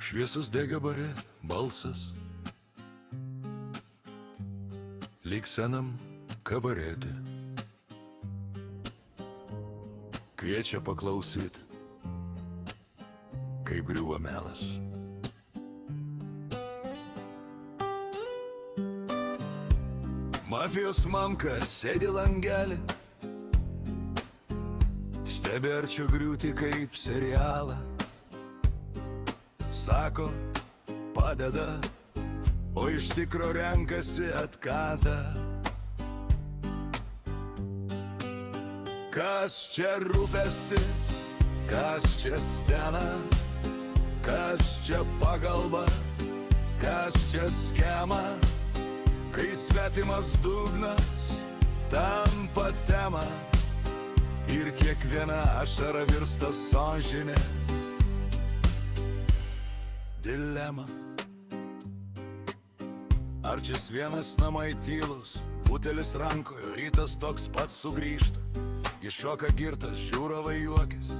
Šviesus dega bare balsas, lyg senam kabarete. Kviečia paklausyt, kaip griūva melas. Mafijos mamka sėdi langelį, stebi arčiau griūti kaip serialą. Sako, padeda, o iš tikro renkasi atkatą. Kas čia rūpestis, kas čia scena, kas čia pagalba, kas čia schema, kai svetimas dugnas tampa tema ir kiekviena ašara virsta sąžinės dilema. Arčis vienas namai tylus, butelis rankoje, rytas toks pats sugrįžta. Iššoka girtas, žiūrovai juokis,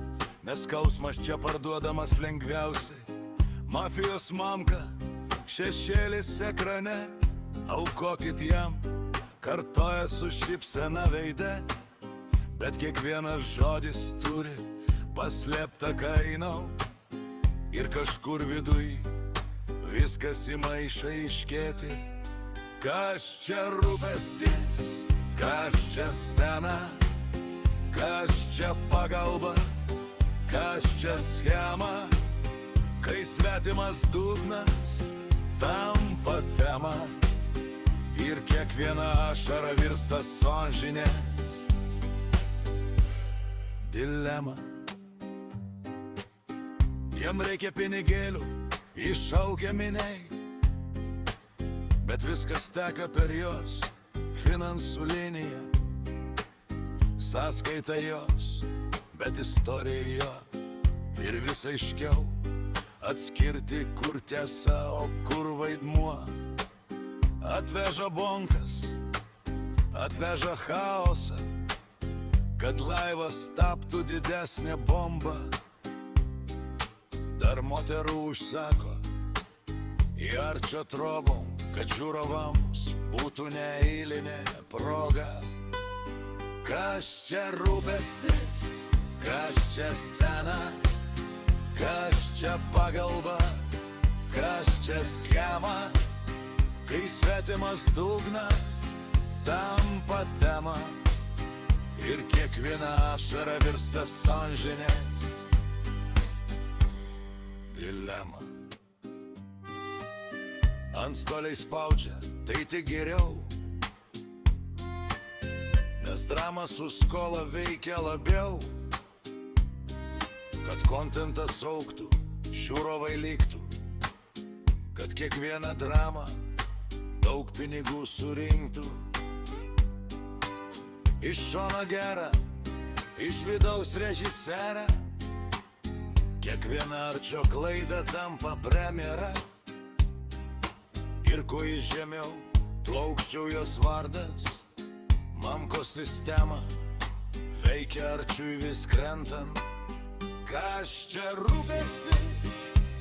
nes skausmas čia parduodamas lengviausiai. Mafijos mamka, šešėlis ekrane, aukokit jam, kartoja su šypsena veide. Bet kiekvienas žodis turi paslėptą kainą, ir kažkur viduj viskas ima išaiškėti. Kas čia rūpestis, kas čia scena, kas čia pagalba, kas čia schema, kai svetimas dugnas tampa tema ir kiekviena ašara virsta sąžinės dilema. Jam reikia pinigėlių, iššaukia miniai, bet viskas teka per jos finansų liniją. Sąskaita jos, bet istorija jo, ir vis aiškiau atskirti, kur tiesa, o kur vaidmuo. Atveža bonkas, atveža chaosą, kad laivas taptų didesnė bomba. Dar moterų užsako į arčio trobom, kad žiūrovams būtų neeilinė proga. Kas čia rūpestis, kas čia scena, kas čia pagalba, kas čia schema, kai svetimas dugnas tampa tema ir kiekviena ašara virsta sąžinės dilema. Antstoliai spaudžia, tai tik geriau, nes drama su skola veikia labiau. Kad kontentas augtų, žiūrovai liktų, kad kiekviena drama daug pinigų surinktų. Iš šono gera, iš vidaus režisierė, kiekviena arčio klaida tampa premjera. Ir kuo iš žemiau, tuo aukščiau jos vardas. Mamkos sistema veikia arčiui vis krentant. Kas čia rūpestis,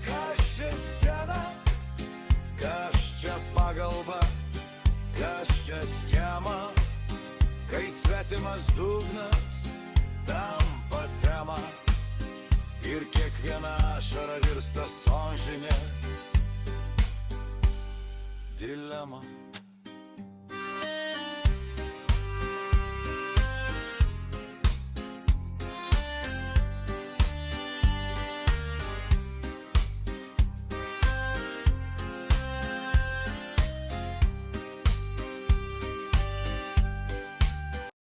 kas čia scena, kas čia pagalba, kas čia schema, kai svetimas dugnas tampa tema ir kiekviena ašara virsta sąžinės dilema.